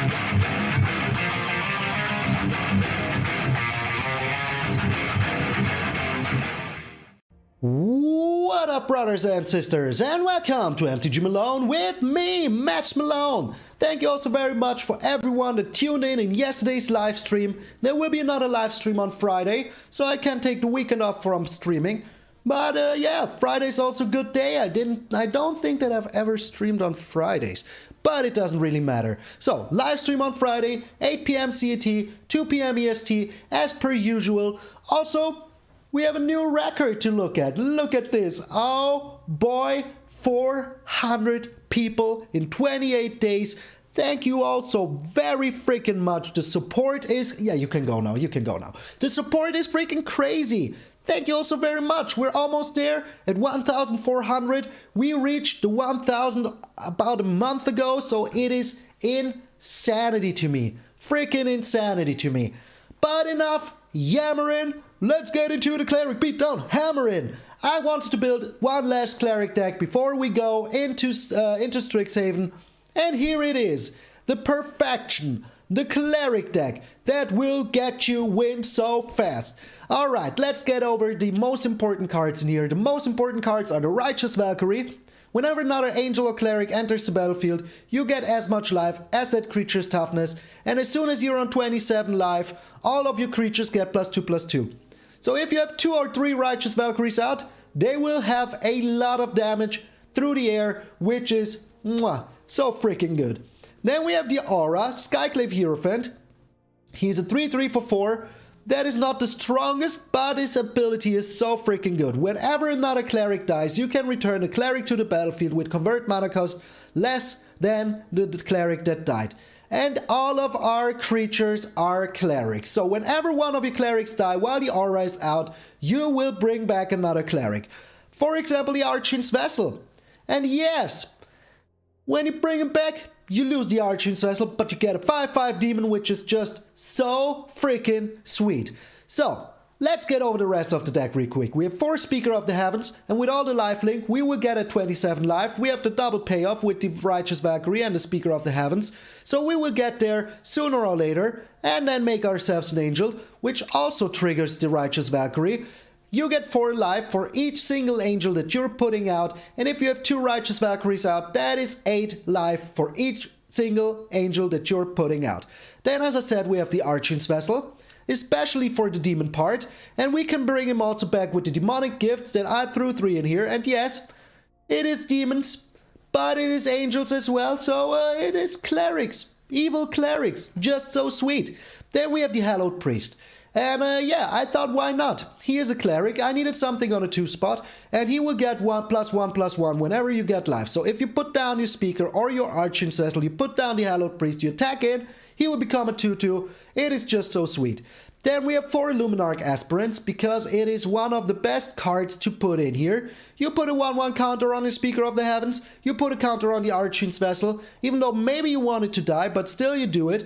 What up, brothers and sisters, and welcome to MTG Malone with me, MtgA Malone. Thank you also very much for everyone that tuned in yesterday's live stream. There will be another live stream on Friday, so I can take the weekend off from streaming. But yeah, Friday's also a good day. I don't think that I've ever streamed on Fridays, but it doesn't really matter. So, live stream on Friday, 8 PM CET, 2 PM EST, as per usual. Also, we have a new record to look at. Look at this. Oh boy, 400 people in 28 days. Thank you all so very freaking much. The support is... Yeah, you can go now. You can go now. The support is freaking crazy. Thank you all so very much. We're almost there at 1,400. We reached the 1,000 about a month ago, so it is insanity to me. Freaking insanity to me. But enough yammering. Let's get into the Cleric Beatdown hammering. I wanted to build one last Cleric deck before we go into Strixhaven. And here it is. The perfection. The Cleric deck that will get you win so fast. Alright, let's get over the most important cards in here. The most important cards are the Righteous Valkyrie. Whenever another angel or cleric enters the battlefield, you get as much life as that creature's toughness. And as soon as you're on 27 life, all of your creatures get +2/+2. So if you have 2 or 3 Righteous Valkyries out, they will have a lot of damage through the air, which is so freaking good. Then we have the Orah, Skyclave Hierophant. He's a 3/3 for 4. That is not the strongest, but his ability is so freaking good. Whenever another cleric dies, you can return a cleric to the battlefield with convert mana cost less than the cleric that died. And all of our creatures are clerics. So whenever one of your clerics die while the Orah is out, you will bring back another cleric. For example, the Archfiend's Vessel. And yes, when you bring him back, you lose the Archfiend's Vessel, but you get a 5/5 demon, which is just so freaking sweet. So, let's get over the rest of the deck real quick. We have 4 Speaker of the Heavens, and with all the life link, we will get a 27 life. We have the double payoff with the Righteous Valkyrie and the Speaker of the Heavens. So we will get there sooner or later, and then make ourselves an angel, which also triggers the Righteous Valkyrie. You get 4 life for each single angel that you're putting out, and if you have 2 Righteous Valkyries out, that is 8 life for each single angel that you're putting out. Then, as I said, we have the Archfiend's Vessel, especially for the demon part, and we can bring him also back with the demonic gifts that I threw 3 in here, and yes, it is demons, but it is angels as well, so it is clerics, evil clerics, just so sweet. Then we have the Hallowed Priest. And yeah, I thought, why not? He is a cleric, I needed something on a 2 spot, and he will get 1/1/1 whenever you get life. So if you put down your Speaker or your Archfiend's Vessel, you put down the Hallowed Priest, you attack in, he will become a 2/2. It is just so sweet. Then we have 4 Luminarch Aspirants, because it is one of the best cards to put in here. You put a 1/1 counter on your Speaker of the Heavens, you put a counter on the Archfiend's Vessel, even though maybe you want it to die, but still you do it.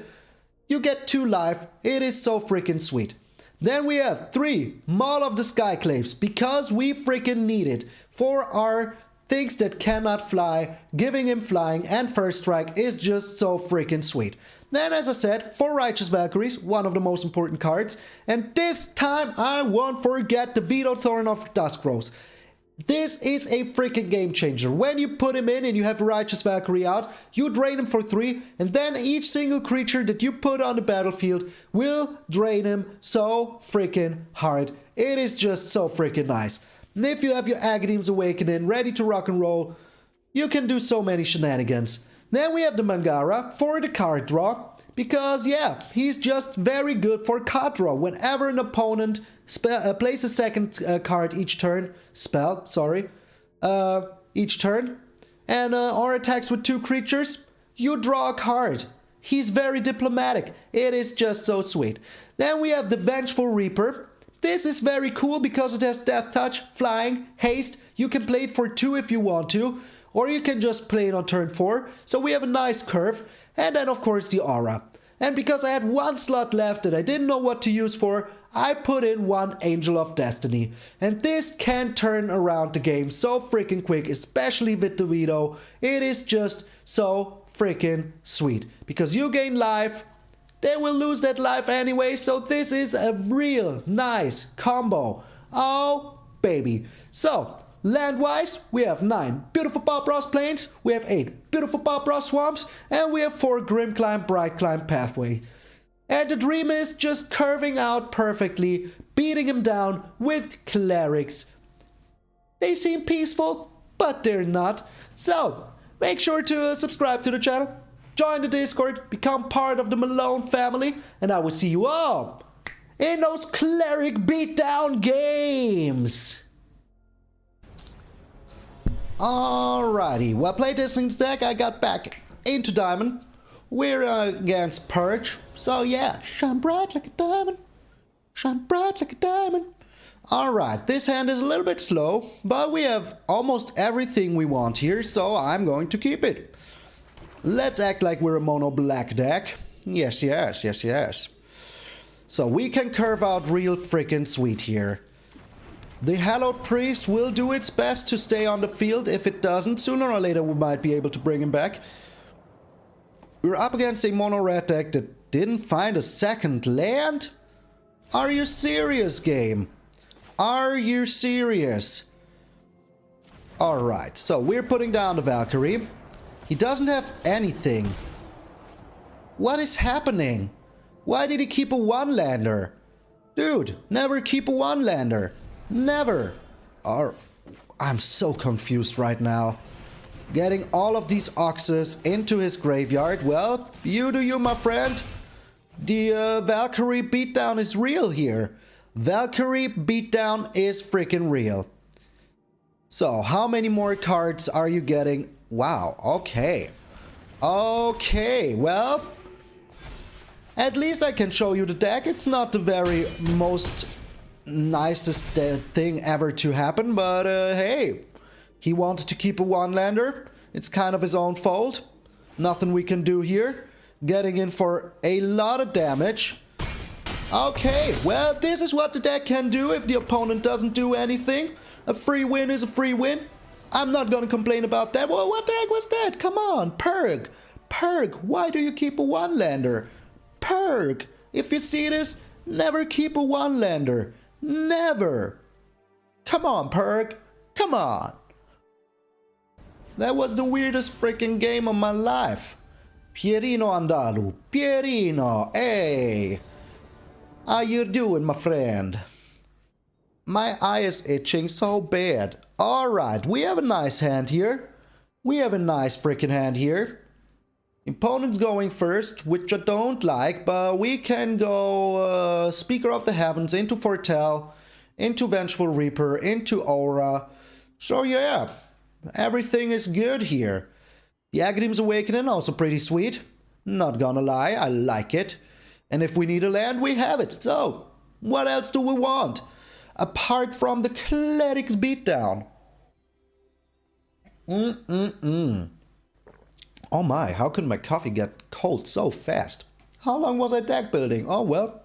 You get 2 life, it is so freaking sweet. Then we have 3 Maul of the Skyclaves, because we freaking need it for our things that cannot fly. Giving him flying and first strike is just so freaking sweet. Then, as I said, 4 Righteous Valkyries, one of the most important cards. And this time I won't forget the Vito Thorn of Dusk Rose. This is a freaking game changer. When you put him in and you have a Righteous Valkyrie out, you drain him for 3, and then each single creature that you put on the battlefield will drain him so freaking hard. It is just so freaking nice. And if you have your Agadeem's Awakening ready to rock and roll, you can do so many shenanigans. Then we have the Mangara for the card draw, because yeah, he's just very good for card draw. Whenever an opponent plays a second card each turn, each turn, and or attacks with 2 creatures, you draw a card. He's very diplomatic. It is just so sweet. Then we have the Vengeful Reaper. This is very cool because it has Death Touch, Flying, Haste. You can play it for 2 if you want to, or you can just play it on turn 4. So we have a nice curve. And then of course the Orah. And because I had 1 slot left that I didn't know what to use for, I put in one Angel of Destiny, and this can turn around the game so freaking quick, especially with the Vito. It is just so freaking sweet, because you gain life, they will lose that life anyway, so this is a real nice combo. Oh baby. So land-wise, we have 9 beautiful Bob Ross plains, we have 8 beautiful Bob Ross swamps, and we have 4 Grimclimb Brightclimb Pathway. And the dream is just curving out perfectly, beating him down with Clerics. They seem peaceful, but they're not. So, make sure to subscribe to the channel, join the Discord, become part of the Malone family, and I will see you all in those Cleric Beatdown games. Alrighty, well, playtesting deck, I got back into Diamond. We're against Purge, so yeah, shine bright like a diamond, shine bright like a diamond. Alright, this hand is a little bit slow, but we have almost everything we want here, so I'm going to keep it. Let's act like we're a mono black deck. Yes, yes, yes, yes. So we can curve out real freaking sweet here. The Hallowed Priest will do its best to stay on the field. If it doesn't, sooner or later we might be able to bring him back. We're up against a mono red deck that didn't find a second land? Are you serious, game? Are you serious? Alright, so we're putting down the Valkyrie. He doesn't have anything. What is happening? Why did he keep a one-lander? Dude, never keep a one-lander. Never. I'm so confused right now. Getting all of these oxes into his graveyard. Well, you do you, my friend. The Valkyrie Beatdown is real here. Valkyrie Beatdown is freaking real. So, how many more cards are you getting? Wow, okay. Okay, well, at least I can show you the deck. It's not the very most nicest thing ever to happen, but hey. He wanted to keep a one-lander. It's kind of his own fault. Nothing we can do here. Getting in for a lot of damage. Okay, well, this is what the deck can do if the opponent doesn't do anything. A free win is a free win. I'm not gonna complain about that. Well, what the heck was that? Come on, Purg. Purg, why do you keep a one-lander? Purg, if you see this, never keep a one-lander. Never. Come on, Purg. Come on. That was the weirdest freaking game of my life. Pierino Andalu. Pierino, hey. How you doing, my friend? My eye is itching so bad. Alright, we have a nice hand here. We have a nice freaking hand here. Opponent's going first, which I don't like, but we can go Speaker of the Heavens into Foretell, into Vengeful Reaper, into Orah. So yeah. Everything is good here. The Agadeem's Awakening, also pretty sweet. Not gonna lie, I like it. And if we need a land, we have it. So, what else do we want? Apart from the Clerics Beatdown. Oh my, how could my coffee get cold so fast? How long was I deck building? Oh well,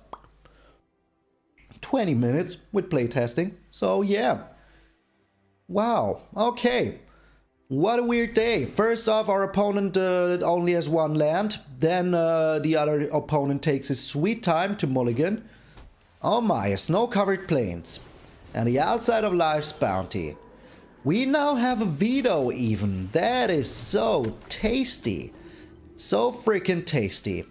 20 minutes with playtesting. So yeah. Wow, okay. What a weird day. First off, our opponent only has one land. Then the other opponent takes his sweet time to mulligan. Oh my, snow-covered plains. And the outside of life's bounty. We now have a Vito even. That is so tasty. So freaking tasty.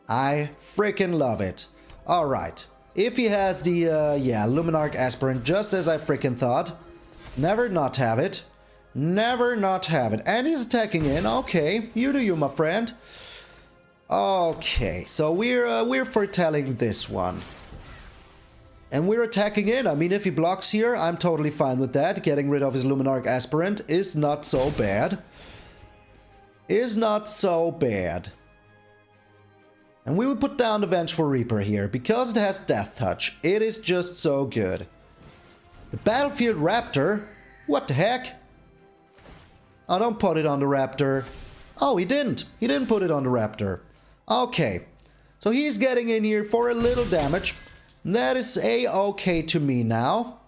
I freaking love it. Alright. If he has the, Luminarch Aspirant, just as I freaking thought. Never not have it. Never not have it. And he's attacking in. Okay, you do you, my friend. Okay, so we're foretelling this one. And we're attacking in. I mean, if he blocks here, I'm totally fine with that. Getting rid of his Luminarch Aspirant is not so bad. Is not so bad. And we will put down the Vengeful Reaper here, because it has Death Touch. It is just so good. The Battlefield Raptor? What the heck? Oh, don't put it on the Raptor. Oh, he didn't. He didn't put it on the Raptor. Okay. So he's getting in here for a little damage. That is a-okay to me now.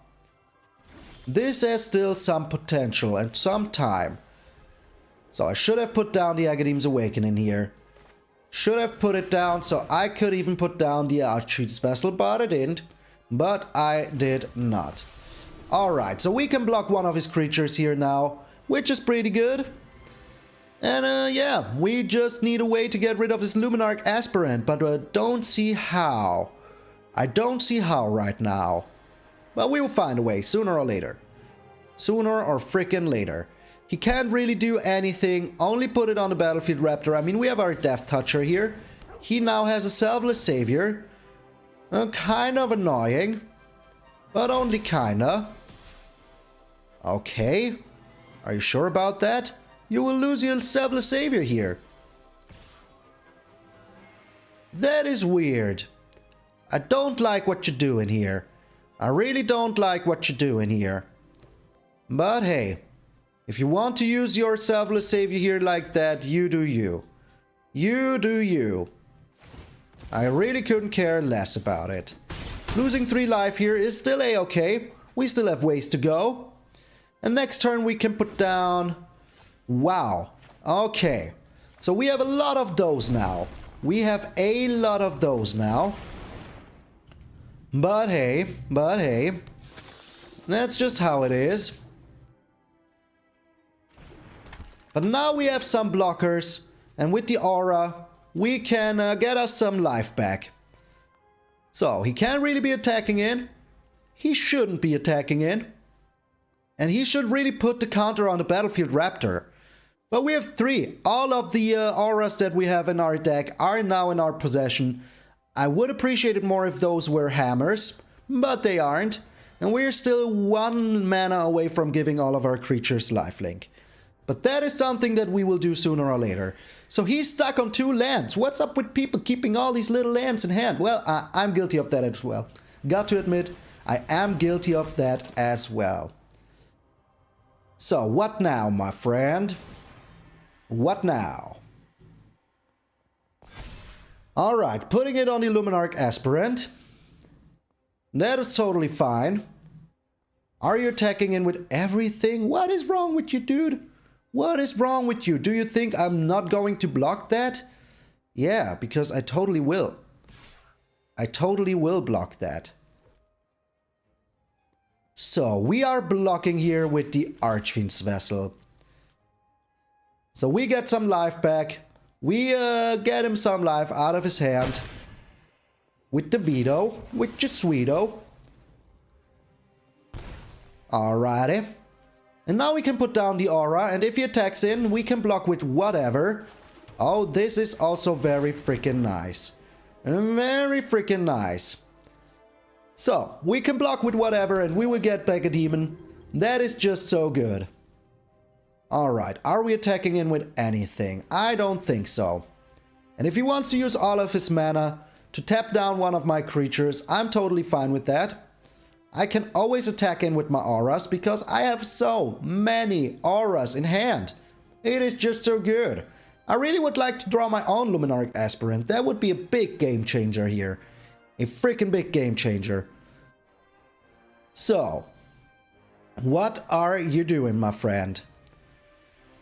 This has still some potential and some time. So I should have put down the Agadeem's Awakening here. Should have put it down so I could even put down the Archfield's Vessel, but I didn't. But I did not. Alright, so we can block one of his creatures here now, which is pretty good. And yeah, we just need a way to get rid of this Luminarch Aspirant, but I don't see how. I don't see how right now. But we will find a way, sooner or later. Sooner or frickin' later. He can't really do anything, only put it on the Battlefield Raptor. I mean, we have our Death Toucher here. He now has a Selfless Savior. Kind of annoying, but only kinda. Okay, are you sure about that? You will lose your Selfless Savior here. That is weird. I don't like what you're doing here. I really don't like what you're doing here. But hey, if you want to use your Selfless Savior here like that, you do you. You do you. I really couldn't care less about it. Losing 3 life here is still a-okay. We still have ways to go. And next turn we can put down... Wow. Okay. So we have a lot of those now. We have a lot of those now. But hey. That's just how it is. But now we have some blockers. And with the Orah, we can get us some life back. So, he can't really be attacking in. He shouldn't be attacking in. And he should really put the counter on the Battlefield Raptor. But we have 3. All of the auras that we have in our deck are now in our possession. I would appreciate it more if those were hammers, but they aren't. And we're still 1 mana away from giving all of our creatures lifelink. But that is something that we will do sooner or later. So he's stuck on 2 lands. What's up with people keeping all these little lands in hand? Well, I'm guilty of that as well. Got to admit, I am guilty of that as well. So, what now, my friend? What now? Alright, putting it on the Luminarch Aspirant. That is totally fine. Are you attacking in with everything? What is wrong with you, dude? What is wrong with you? Do you think I'm not going to block that? Yeah, because I totally will. I totally will block that. So, we are blocking here with the Archfiend's Vessel. So we get some life back. We get him some life out of his hand. With the Vito, which is sweeto. Alrighty. And now we can put down the Orah, and if he attacks in, we can block with whatever. Oh, this is also very freaking nice. Very freaking nice. So, we can block with whatever, and we will get back a demon. That is just so good. Alright, are we attacking in with anything? I don't think so. And if he wants to use all of his mana to tap down one of my creatures, I'm totally fine with that. I can always attack in with my auras because I have so many auras in hand. It is just so good. I really would like to draw my own Luminarch Aspirant. That would be a big game changer here. A freaking big game changer. So, what are you doing, my friend?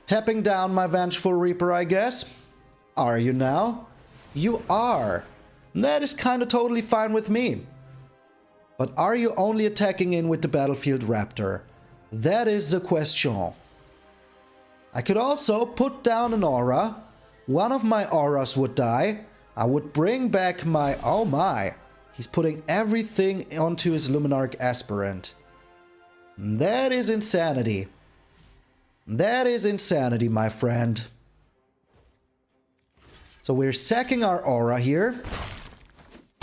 Tapping down my Vengeful Reaper, I guess? Are you now? You are. That is kinda totally fine with me. But are you only attacking in with the Battlefield Raptor? That is the question. I could also put down an Orah. One of my auras would die. I would bring back my... Oh my. He's putting everything onto his Luminarch Aspirant. That is insanity. That is insanity, my friend. So we're sacking our Orah here.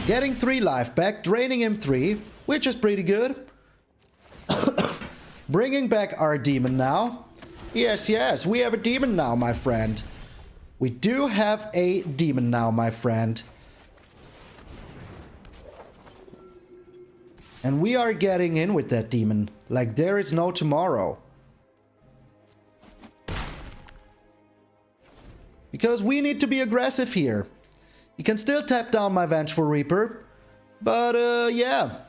Getting 3 life back, draining him 3, which is pretty good. Bringing back our demon now. Yes, yes, we have a demon now, my friend. We do have a demon now, my friend. And we are getting in with that demon like there is no tomorrow. Because we need to be aggressive here. He can still tap down my Vengeful Reaper. But yeah,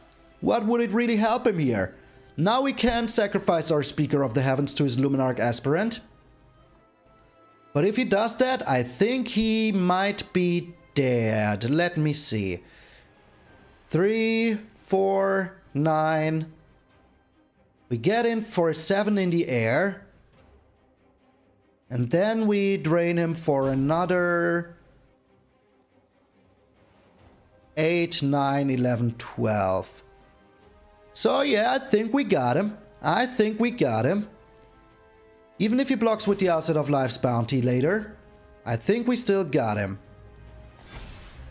what would it really help him here? Now we can sacrifice our Speaker of the Heavens to his Luminarch Aspirant. But if he does that, I think he might be dead. Let me see. 3, 4, 9. We get in for a 7 in the air. And then we drain him for another 8, 9, 11, 12. So yeah, I think we got him. I think we got him. Even if he blocks with the Outset of Life's Bounty later, I think we still got him.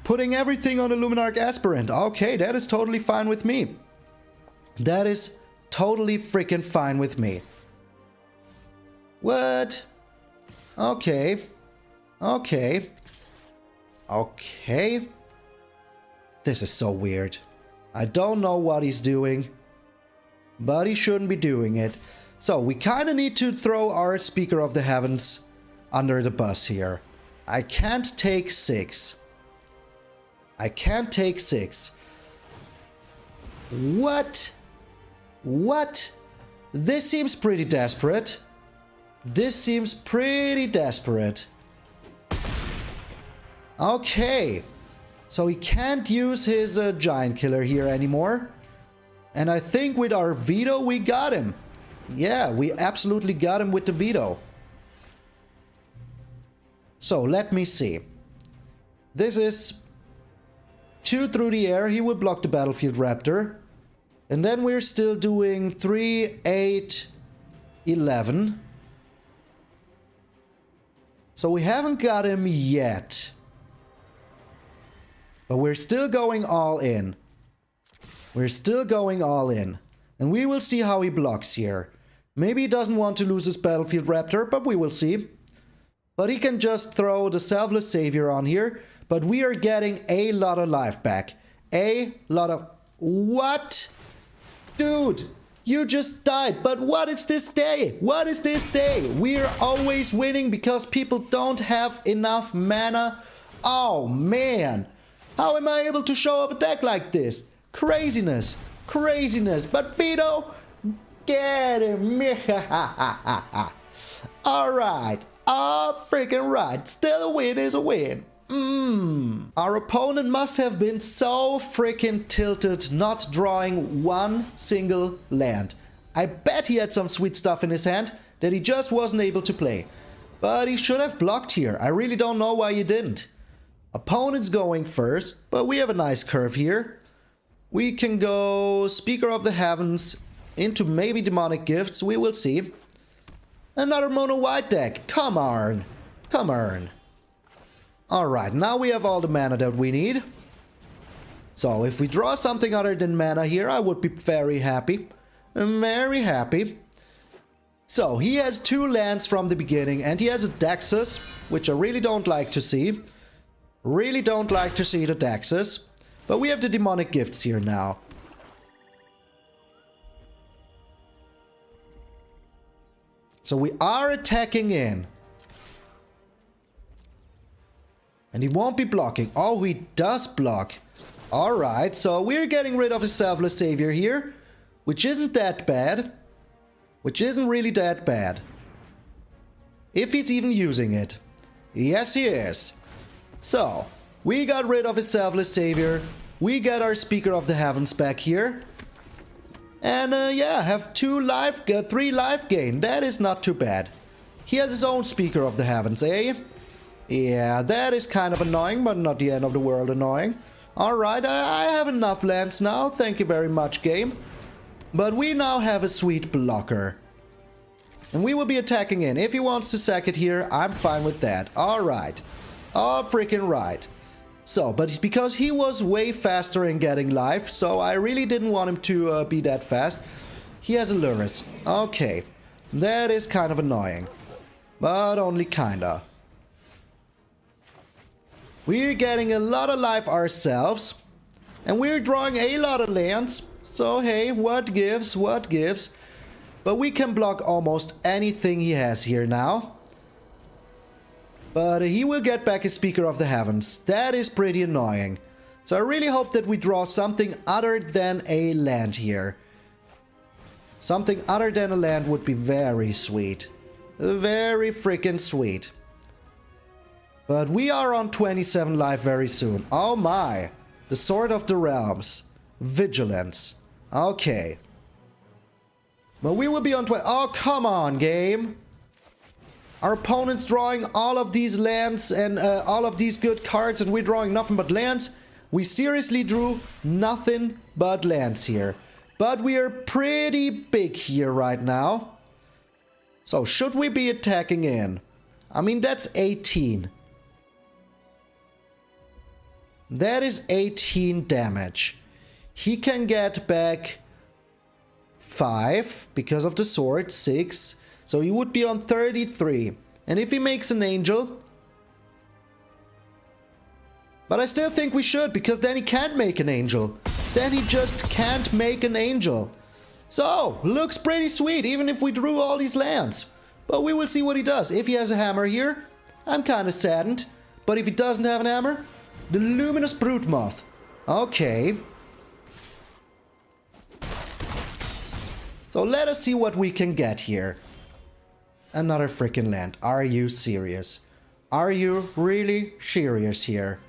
Putting everything on the Luminarch Aspirant. Okay, that is totally fine with me. That is totally freaking fine with me. What? Okay. Okay. Okay. This is so weird. I don't know what he's doing, but he shouldn't be doing it. So we kind of need to throw our Speaker of the Heavens under the bus here. I can't take 6. I can't take 6. What? What? This seems pretty desperate. This seems pretty desperate. Okay. So he can't use his Giant Killer here anymore. And I think with our Vito we got him. Yeah, we absolutely got him with the Vito. So let me see. This is 2 through the air. He would block the Battlefield Raptor. And then we're still doing 3, 8, 11. So we haven't got him yet. But we're still going all in. We're still going all in. And we will see how he blocks here. Maybe he doesn't want to lose his Battlefield Raptor, but we will see. But he can just throw the Selfless Savior on here. But we are getting a lot of life back. A lot of... What? Dude, you just died. But what is this day? What is this day? We are always winning because people don't have enough mana. Oh, man. How am I able to show off a deck like this? Craziness. Craziness. But Vito, get him. Alright. Oh, freaking right. Still a win is a win. Our opponent must have been so freaking tilted not drawing one single land. I bet he had some sweet stuff in his hand that he just wasn't able to play. But he should have blocked here. I really don't know why he didn't. Opponent's going first, but we have a nice curve here. We can go Speaker of the Heavens into maybe Demonic Gifts. We will see. Another mono white deck. Come on. Come on. Alright, now we have all the mana that we need. So if we draw something other than mana here, I would be very happy. Very happy. So he has 2 lands from the beginning and he has a Daxus, which I really don't like to see. Really don't like to see the Daxus. But we have the Demonic Gifts here now. So we are attacking in. And he won't be blocking. Oh, he does block. Alright, so we're getting rid of his Selfless Savior here. Which isn't that bad. Which isn't really that bad. If he's even using it. Yes, he is. So, we got rid of his Selfless Savior. We got our Speaker of the Heavens back here. And yeah, have 3 life gain. That is not too bad. He has his own Speaker of the Heavens, eh? Yeah, that is kind of annoying, but not the end of the world annoying. Alright, I have enough lands now. Thank you very much, game. But we now have a sweet blocker. And we will be attacking in. If he wants to sack it here, I'm fine with that. Alright. Oh, freaking right. So, but because he was way faster in getting life, so I really didn't want him to be that fast. He has a Luris. Okay. That is kind of annoying. But only kinda. We're getting a lot of life ourselves. And we're drawing a lot of lands. So hey, what gives, what gives. But we can block almost anything he has here now. But he will get back a Speaker of the Heavens. That is pretty annoying. So I really hope that we draw something other than a land here. Something other than a land would be very sweet. Very freaking sweet. But we are on 27 life very soon. Oh my. The Sword of the Realms. Vigilance. Okay. But we will be on 20. Oh, come on, game. Our opponent's drawing all of these lands and all of these good cards, and we're drawing nothing but lands. We seriously drew nothing but lands here. But we are pretty big here right now. So should we be attacking in? I mean, that's 18. That is 18 damage. He can get back 5 because of the sword, 6. So he would be on 33. And if he makes an angel... But I still think we should, because then he can't make an angel. Then he just can't make an angel. So, looks pretty sweet, even if we drew all these lands. But we will see what he does. If he has a hammer here, I'm kind of saddened. But if he doesn't have an hammer, the Luminous Broodmoth. Okay. So let us see what we can get here. Another freaking land. Are you serious? Are you really serious here?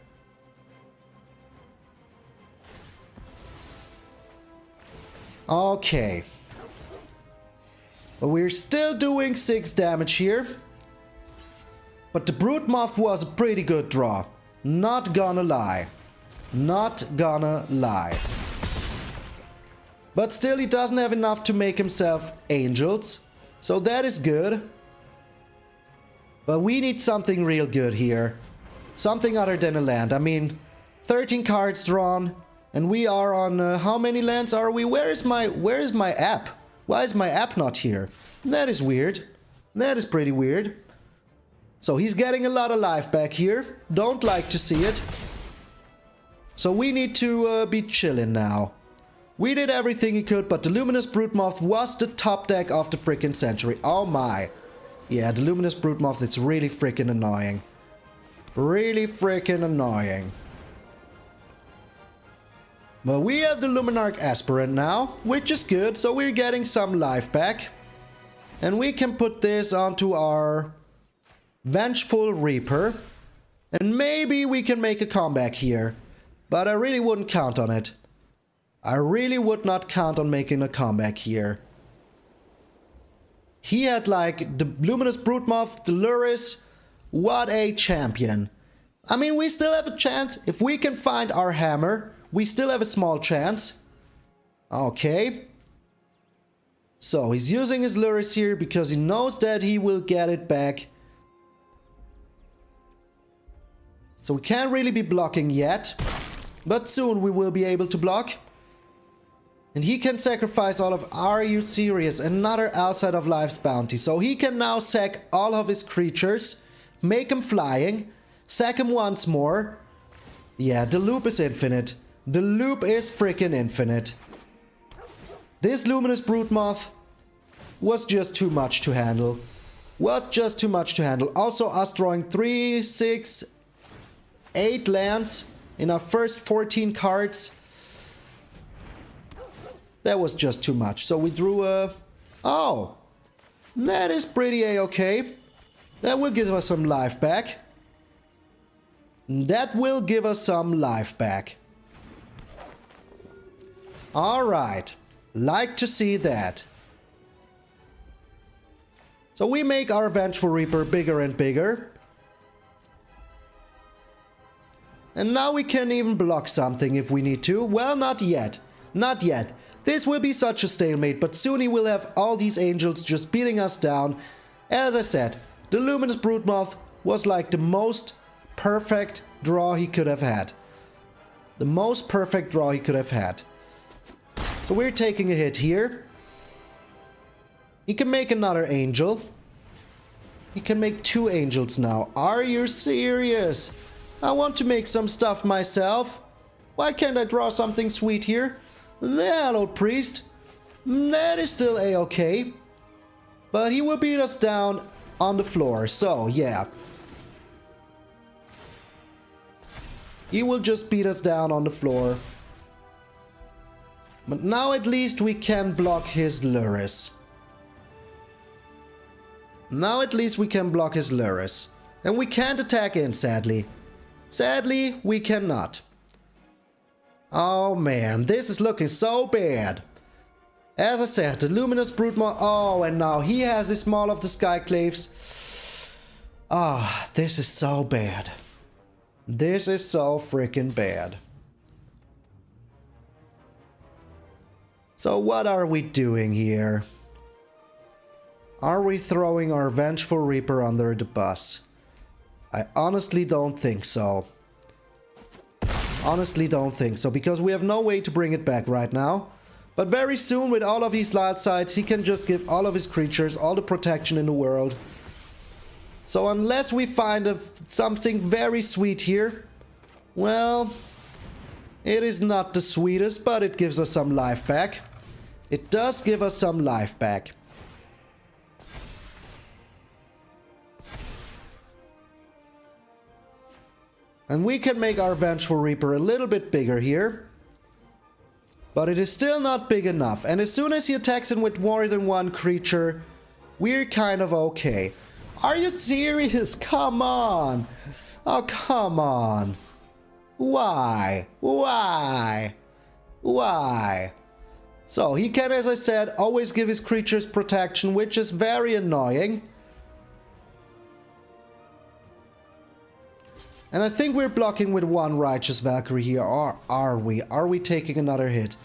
Okay. But we're still doing 6 damage here. But the Broodmoth was a pretty good draw. Not gonna lie. Not gonna lie. But still, he doesn't have enough to make himself angels. So that is good. But we need something real good here. Something other than a land. I mean, 13 cards drawn. And we are on, how many lands are we? Where is my app? Why is my app not here? That is weird. That is pretty weird. So he's getting a lot of life back here. Don't like to see it. So we need to be chilling now. We did everything he could, but the Luminous Broodmoth was the top deck of the freaking century. Oh my. Yeah, the Luminous Broodmoth is really freaking annoying. Really freaking annoying. But we have the Luminarch Aspirant now, which is good, so we're getting some life back. And we can put this onto our Vengeful Reaper. And maybe we can make a comeback here. But I really wouldn't count on it. I really would not count on making a comeback here. He had like the Luminous Broodmoth, the Luris. What a champion. I mean, we still have a chance. If we can find our hammer, we still have a small chance. Okay. So he's using his Luris here because he knows that he will get it back. So we can't really be blocking yet. But soon we will be able to block. And he can sacrifice all of... Are you serious? Another outside of life's bounty. So he can now sack all of his creatures. Make him flying. Sack him once more. Yeah, the loop is infinite. The loop is freaking infinite. This Luminous Broodmoth was just too much to handle. Was just too much to handle. Also us drawing 3, 6, 8 lands in our first 14 cards. That was just too much. So we drew a... Oh! That is pretty a-okay. That will give us some life back. That will give us some life back. Alright. Like to see that. So we make our Vengeful Reaper bigger and bigger. And now we can even block something if we need to. Well, not yet. Not yet. This will be such a stalemate, but soon he will have all these angels just beating us down. As I said, the Luminous Broodmoth was like the most perfect draw he could have had. The most perfect draw he could have had. So we're taking a hit here. He can make another angel. He can make 2 angels now. Are you serious? I want to make some stuff myself. Why can't I draw something sweet here? The Hallowed Priest. That is still a-okay. But he will beat us down on the floor. So, yeah. He will just beat us down on the floor. But now at least we can block his Luris. Now at least we can block his Luris. And we can't attack in, sadly. Sadly, we cannot. Oh man, this is looking so bad. As I said, the Luminous Broodmaw. Oh, and now he has the Maul of the Skyclaves. Ah, this is so bad. This is so freaking bad. So what are we doing here? Are we throwing our Vengeful Reaper under the bus? I honestly don't think so. Honestly don't think so, because we have no way to bring it back right now. But very soon, with all of these light sides, he can just give all of his creatures all the protection in the world. So unless we find something very sweet here, well, it is not the sweetest, but it gives us some life back. It does give us some life back. And we can make our Vengeful Reaper a little bit bigger here. But it is still not big enough. And as soon as he attacks him with more than one creature, we're kind of okay. Are you serious? Come on. Oh, come on. Why? Why? Why? So he can, as I said, always give his creatures protection, which is very annoying. And I think we're blocking with one Righteous Valkyrie here, or are we? Are we taking another hit?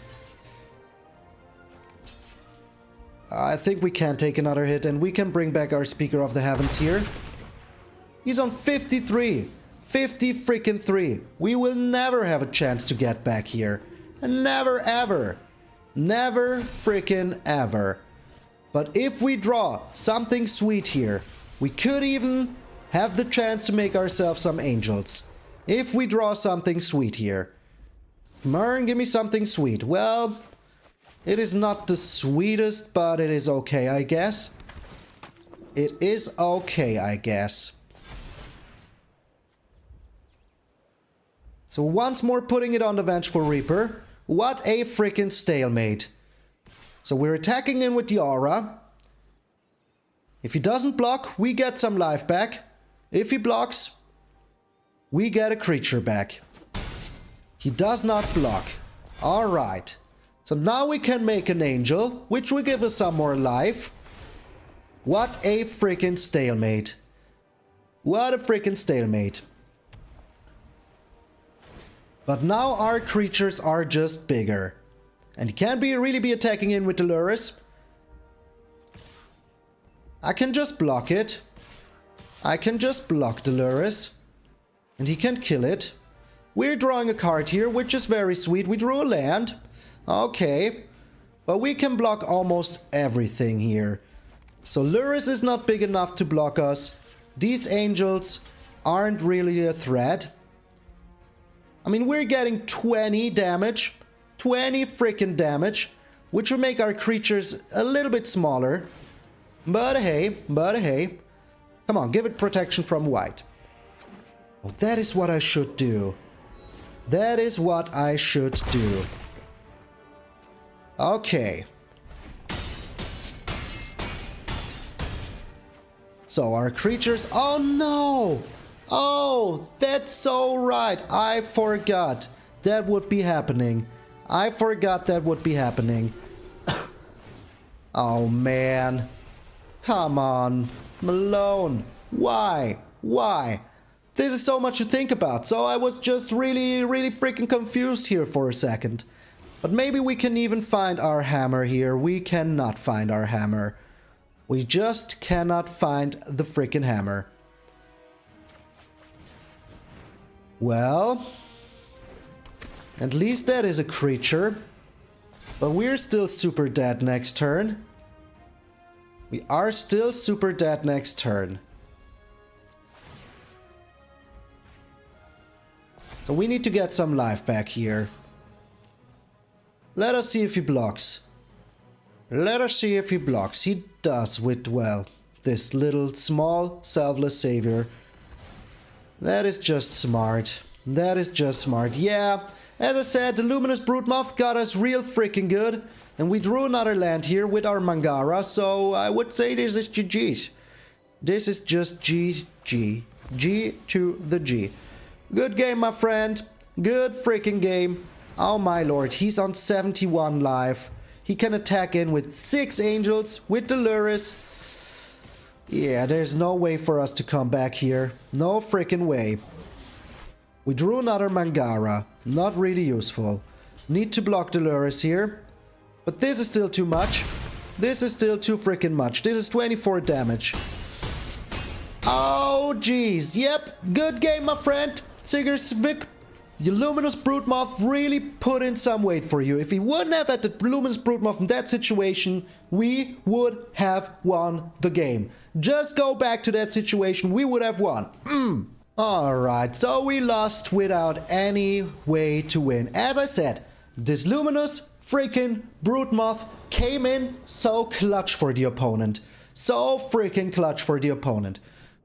I think we can take another hit, and we can bring back our Speaker of the Heavens here. He's on 53. 50 freaking 3. We will never have a chance to get back here. Never ever. Never freaking ever. But if we draw something sweet here, we could even have the chance to make ourselves some angels. If we draw something sweet here. Mern, give me something sweet. Well, it is not the sweetest, but it is okay, I guess. It is okay, I guess. So once more putting it on the Vengeful Reaper. What a freaking stalemate. So we're attacking in with the Orah. If he doesn't block, we get some life back. If he blocks, we get a creature back. He does not block. Alright. So now we can make an angel, which will give us some more life. What a freaking stalemate. What a freaking stalemate. But now our creatures are just bigger. And he can't really be attacking in with the Luris. I can just block it. I can just block the Luris. And he can kill it. We're drawing a card here, which is very sweet. We drew a land. Okay. But we can block almost everything here. So Luris is not big enough to block us. These angels aren't really a threat. I mean, we're getting 20 damage. 20 freaking damage. Which will make our creatures a little bit smaller. But hey, Come on, give it protection from white. Oh, that is what I should do. That is what I should do. Okay. So our creatures... Oh no! Oh, that's so right. I forgot that would be happening. I forgot that would be happening. Oh man. Come on. Malone. Why? Why? This is so much to think about. So I was just really freaking confused here for a second. But maybe we can even find our hammer here. We cannot find our hammer. We just cannot find the freaking hammer. Well, at least that is a creature. But we're still super dead next turn. We are still super dead next turn. So we need to get some life back here. Let us see if he blocks. Let us see if he blocks. He does with, well, this little small selfless savior. That is just smart. That is just smart. Yeah, as I said, the Luminous Broodmoth got us real freaking good. And we drew another land here with our Mangara, so I would say this is GG's. This is just GG. G to the G. Good game, my friend. Good freaking game. Oh my lord, he's on 71 life. He can attack in with 6 angels, with the Luris. Yeah, there's no way for us to come back here. No freaking way. We drew another Mangara. Not really useful. Need to block the Luris here. But this is still too much. This is still too freaking much. This is 24 damage. Oh, jeez. Yep. Good game, my friend. Sigurdsvik. The Luminous Broodmoth really put in some weight for you. If he wouldn't have had the Luminous Broodmoth in that situation, we would have won the game. Just go back to that situation, we would have won. Alright, so we lost without any way to win. As I said, this Luminous freaking Broodmoth came in so clutch for the opponent. So freaking clutch for the opponent.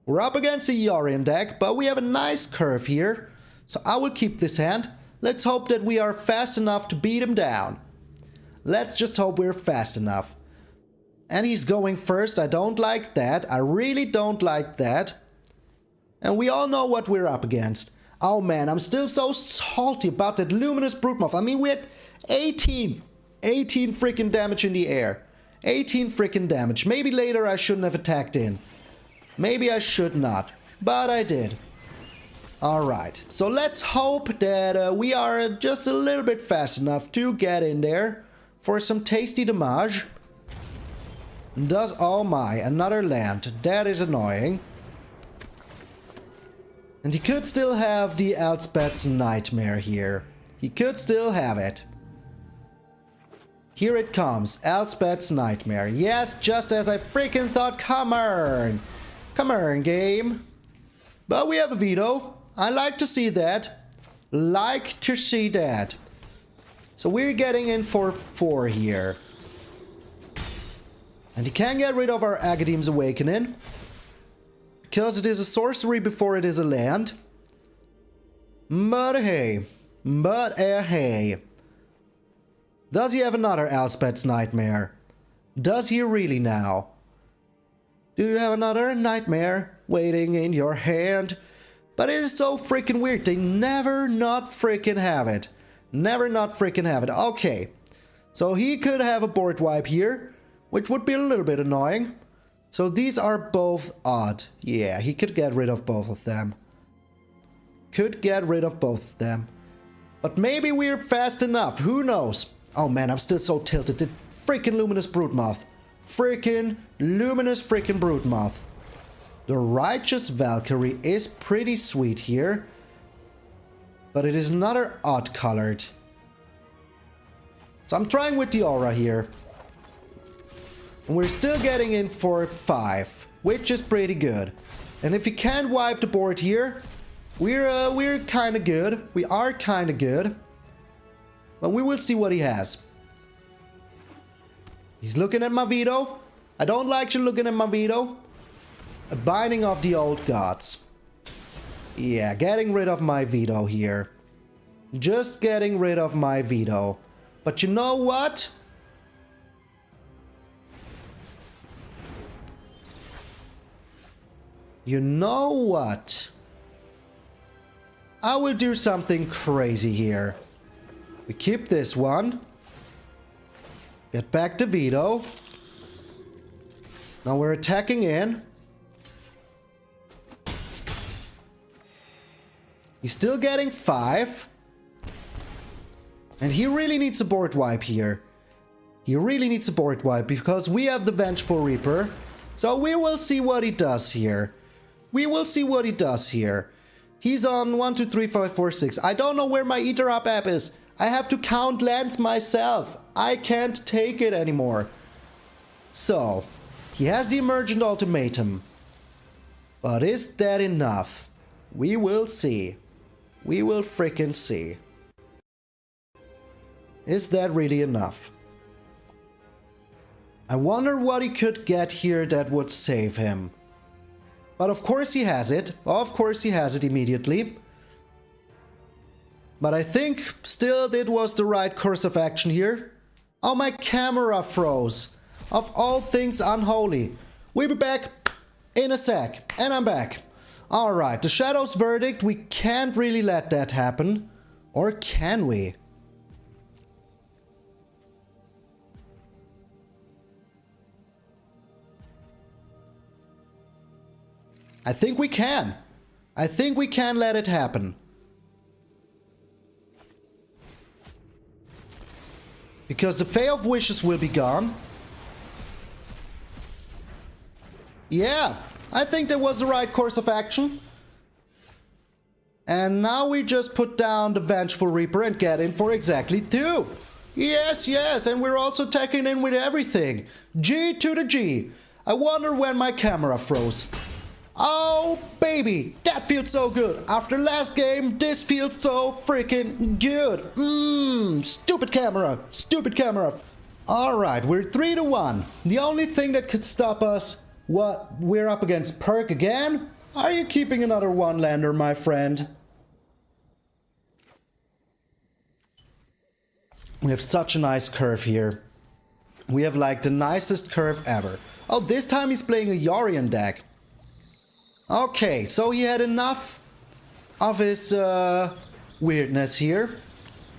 We're up against a Yorion deck, but we have a nice curve here. So I will keep this hand. Let's hope that we are fast enough to beat him down. Let's just hope we're fast enough. And he's going first. I don't like that. I really don't like that. And we all know what we're up against. Oh man, I'm still so salty about that Luminous Broodmoth. I mean, we had 18 freaking damage in the air. 18 freaking damage. Maybe later I shouldn't have attacked in. Maybe I should not. But I did. Alright, so let's hope that we are just a little bit fast enough to get in there for some tasty damage. Does, oh my, another land. That is annoying. And he could still have the Elspeth's Nightmare here. He could still have it. Here it comes, Elspeth's Nightmare. Yes, just as I freaking thought. Come on. Come on, game. But we have a Vito. I like to see that. Like to see that. So we're getting in for 4 here. And he can get rid of our Agadeem's Awakening. Because it is a sorcery before it is a land. But hey. But hey. Does he have another Elspeth's Nightmare? Does he really now? Do you have another Nightmare waiting in your hand? But it is so freaking weird. They never not freaking have it. Never not freaking have it. Okay. So he could have a board wipe here, which would be a little bit annoying. So these are both odd. Yeah, he could get rid of both of them. Could get rid of both of them. But maybe we're fast enough. Who knows? Oh man, I'm still so tilted. The freaking Luminous Broodmoth. Freaking Luminous freaking Broodmoth. The Righteous Valkyrie is pretty sweet here. But it is another odd colored. So I'm trying with the Orah here. And we're still getting in for 5. Which is pretty good. And if he can't wipe the board here, we're kind of good. We are kind of good. But we will see what he has. He's looking at my Vito. I don't like you looking at my Vito. A Binding of the Old Gods. Yeah, getting rid of my Vito here. Just getting rid of my Vito. But you know what? You know what? I will do something crazy here. We keep this one. Get back to Vito. Now we're attacking in. He's still getting 5. And he really needs a board wipe here. He really needs a board wipe because we have the Vengeful Reaper. So we will see what he does here. We will see what he does here. He's on 1, 2, 3, 5, 4, 6. I don't know where my Eater Up app is. I have to count lands myself. I can't take it anymore. So, he has the Emergent Ultimatum. But is that enough? We will see. We will frickin' see. Is that really enough? I wonder what he could get here that would save him. But of course he has it. Of course he has it immediately. But I think still it was the right course of action here. Oh, my camera froze. Of all things unholy. We'll be back in a sec. And I'm back. Alright, the Shadow's verdict. We can't really let that happen. Or can we? I think we can. I think we can let it happen. Because the Fae of Wishes will be gone. Yeah, I think that was the right course of action. And now we just put down the Vengeful Reaper and get in for exactly 2. Yes, yes, and we're also taking in with everything. G to the G. I wonder when my camera froze. Oh, baby, that feels so good. After last game, this feels so freaking good. Stupid camera, stupid camera. Alright, we're 3-1. The only thing that could stop us, what, we're up against Perk again? Are you keeping another one-lander, my friend? We have such a nice curve here. We have like the nicest curve ever. Oh, this time he's playing a Yorion deck. Okay, so he had enough of his weirdness here.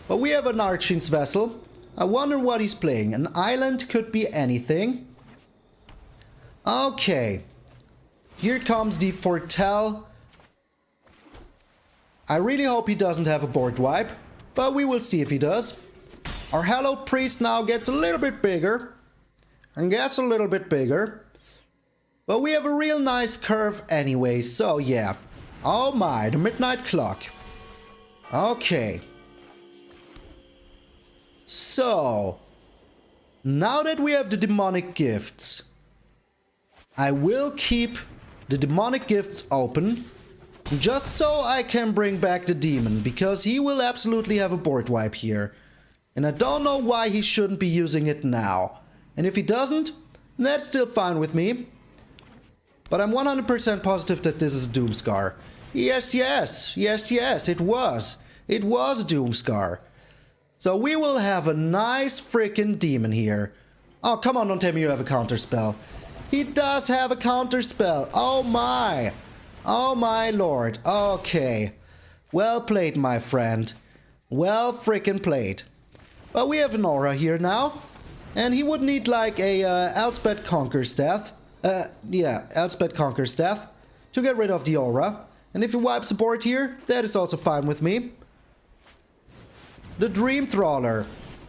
But we have an Archfiend's Vessel. I wonder what he's playing. An island could be anything. Okay. Here comes the Foretell. I really hope he doesn't have a board wipe. But we will see if he does. Our Hallowed Priest now gets a little bit bigger. And gets a little bit bigger. But we have a real nice curve anyway, so yeah. Oh my, the midnight clock. Okay. So, now that we have the demonic gifts, I will keep the demonic gifts open, just so I can bring back the demon, because he will absolutely have a board wipe here. And I don't know why he shouldn't be using it now. And if he doesn't, that's still fine with me. But I'm 100% positive that this is a Doomscar. Yes, yes, yes, yes, it was. It was a Doomscar. So we will have a nice freaking demon here. Oh, come on, don't tell me you have a counterspell. He does have a counterspell. Oh my. Oh my lord. Okay. Well played, my friend. Well freaking played. But we have an Orah here now. And he would need like a Elspeth Conquerstaff. Yeah, Elspeth Conquerstaff to get rid of the Orah. And if he wipes the board here, that is also fine with me. The Dream Trawler.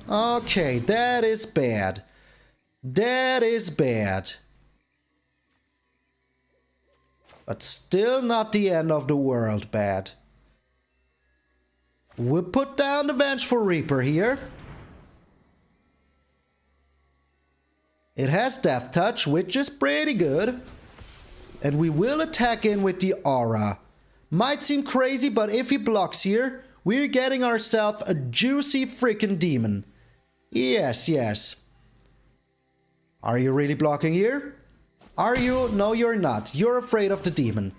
Okay, that is bad. That is bad. But still not the end of the world bad. We'll put down the Vengeful Reaper here. It has Death Touch, which is pretty good. And we will attack in with the Orah. Might seem crazy, but if he blocks here, we're getting ourselves a juicy freaking demon. Yes, yes. Are you really blocking here? Are you? No, you're not. You're afraid of the demon.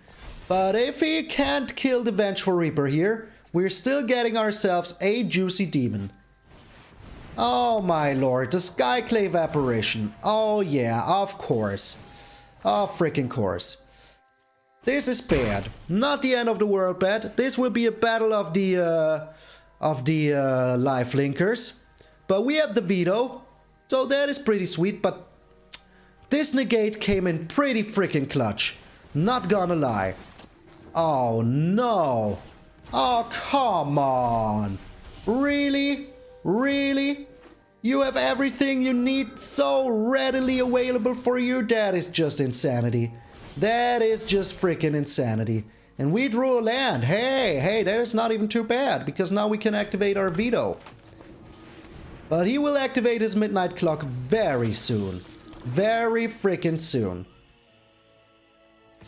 But if he can't kill the Vengeful Reaper here, we're still getting ourselves a juicy demon. Oh my lord, the Skyclave apparition. Oh yeah, of course. Oh freaking course. This is bad. Not the end of the world bad. This will be a battle of the lifelinkers. But we have the Vito. So that is pretty sweet, but this negate came in pretty freaking clutch. Not gonna lie. Oh no. Oh come on. Really? Really? You have everything you need so readily available for you? That is just insanity. That is just freaking insanity. And we drew a land. Hey, that is not even too bad, because now we can activate our Vito. But he will activate his midnight clock very soon. Very freaking soon.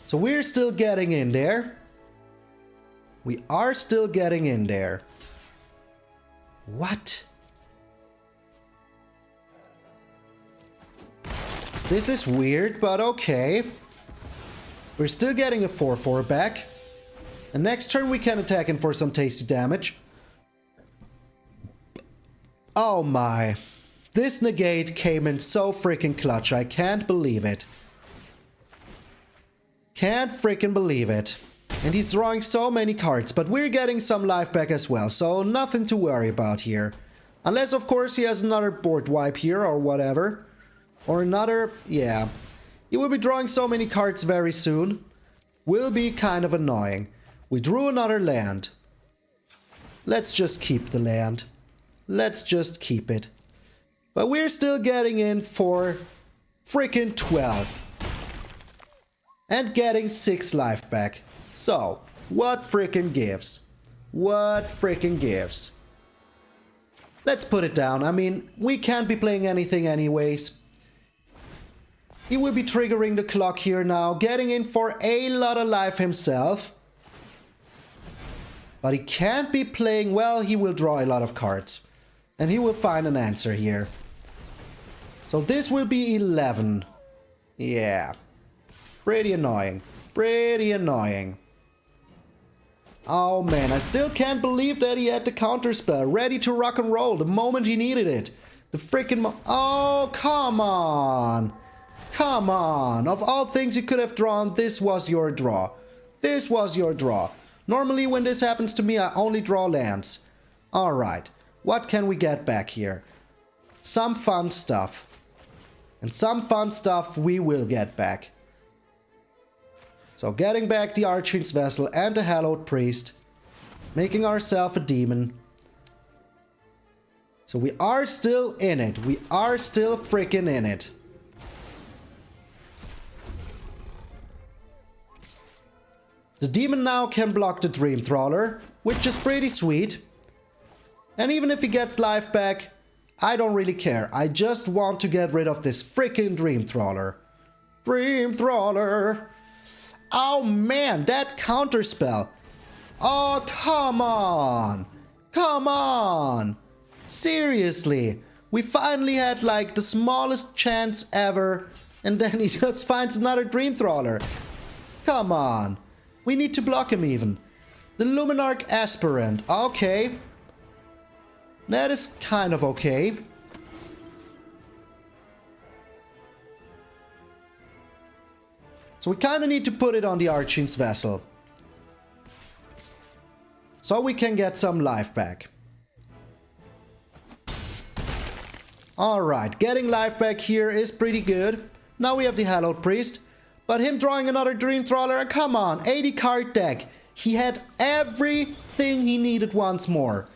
So we're still getting in there. We are still getting in there. What? This is weird, but okay. We're still getting a 4-4 back. And next turn we can attack him for some tasty damage. Oh my. This negate came in so freaking clutch. I can't believe it. Can't freaking believe it. And he's drawing so many cards, but we're getting some life back as well, so nothing to worry about here. Unless, of course, he has another board wipe here or whatever. Or another... yeah. He will be drawing so many cards very soon. Will be kind of annoying. We drew another land. Let's just keep the land. Let's just keep it. But we're still getting in for freaking 12. And getting 6 life back. So, what freaking gives? What freaking gives? Let's put it down. I mean, we can't be playing anything anyways. He will be triggering the clock here now, getting in for a lot of life himself. But he can't be playing... well, he will draw a lot of cards. And he will find an answer here. So this will be 11. Yeah. Pretty annoying. Pretty annoying. Oh man, I still can't believe that he had the counterspell ready to rock and roll the moment he needed it. The freaking oh, come on. Come on. Of all things you could have drawn, this was your draw. This was your draw. Normally when this happens to me, I only draw lands. Alright, what can we get back here? Some fun stuff. And some fun stuff we will get back. So getting back the Archfiend's Vessel and the Hallowed Priest. Making ourselves a demon. So we are still in it. We are still freaking in it. The demon now can block the Dream Trawler, which is pretty sweet. And even if he gets life back, I don't really care. I just want to get rid of this freaking Dream Trawler. Dream Trawler! Oh man, that counterspell. Oh, come on. Come on. Seriously. We finally had like the smallest chance ever. And then he just finds another Dream Trawler. Come on. We need to block him even. The Luminarch Aspirant. Okay. That is kind of okay. So we kind of need to put it on the Archfiend's Vessel. So we can get some life back. Alright, getting life back here is pretty good. Now we have the Hallowed Priest. But him drawing another Dream Trawler, come on, 80 card deck. He had everything he needed once more.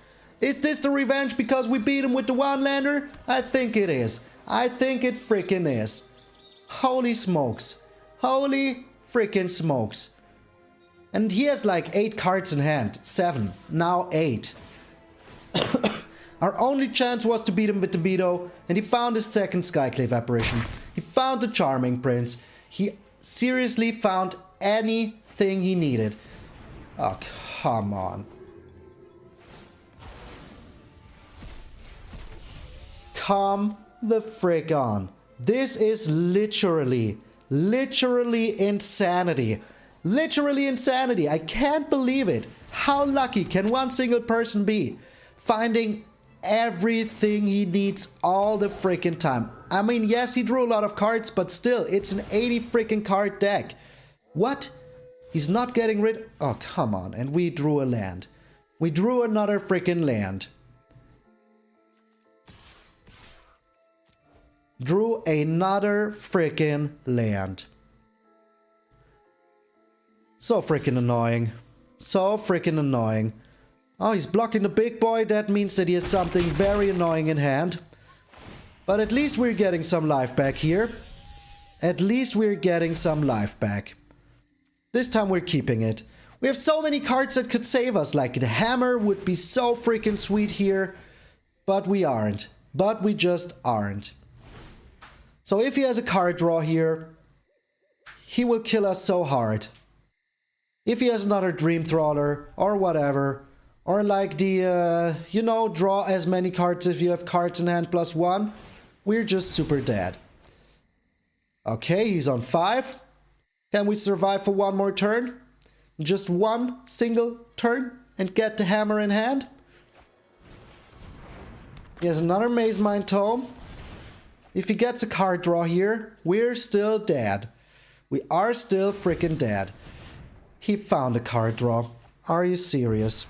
Is this the revenge because we beat him with the one-lander? I think it is. I think it freaking is. Holy smokes. Holy freaking smokes. And he has like 8 cards in hand. 7. Now 8. Our only chance was to beat him with the Vito. And he found his second Skyclave apparition. He found the Charming Prince. He seriously found anything he needed. Oh, come on. Come the frick on. This is literally insanity. Literally insanity. I can't believe it. How lucky can one single person be? Finding everything he needs all the freaking time. I mean, yes, he drew a lot of cards, but still, it's an 80 freaking card deck. What? He's not getting rid... oh, come on. And we drew a land. We drew another freaking land. Drew another freaking land. So freaking annoying. So freaking annoying. Oh, he's blocking the big boy. That means that he has something very annoying in hand. But at least we're getting some life back here. At least we're getting some life back. This time we're keeping it. We have so many cards that could save us. Like the hammer would be so freaking sweet here. But we aren't. But we just aren't. So if he has a card draw here, he will kill us so hard. If he has another Dream Trawler or whatever, or like the, you know, draw as many cards if you have cards in hand +1, we're just super dead. Okay, he's on 5. Can we survive for one more turn? Just one single turn and get the hammer in hand? He has another Maze Mind Tome. If he gets a card draw here, we're still dead. We are still freaking dead. He found a card draw. Are you serious?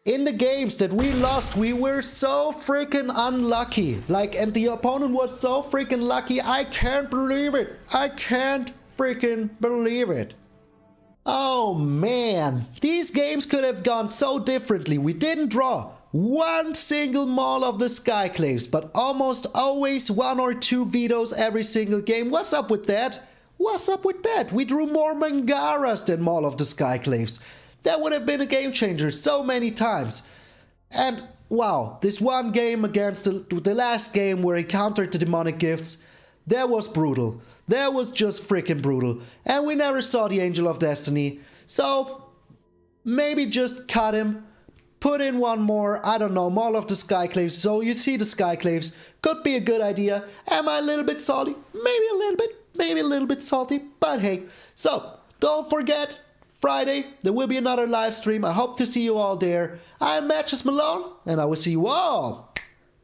In the games that we lost, we were so freaking unlucky. Like, and the opponent was so freaking lucky. I can't believe it. I can't freaking believe it. Oh man, these games could have gone so differently. We didn't draw one single Maul of the Skyclaves, but almost always one or two Vitos every single game. What's up with that? What's up with that? We drew more Mangaras than Maul of the Skyclaves. That would have been a game changer so many times. And wow, this one game against the last game where he countered the demonic gifts, that was brutal. That was just freaking brutal. And we never saw the Angel of Destiny. So maybe just cut him. Put in one more, I don't know, Maul of the Skyclaves. So you see the Skyclaves. Could be a good idea. Am I a little bit salty? Maybe a little bit. Maybe a little bit salty. But hey, so don't forget, Friday, there will be another live stream. I hope to see you all there. I'm MTG Malone, and I will see you all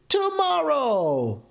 tomorrow.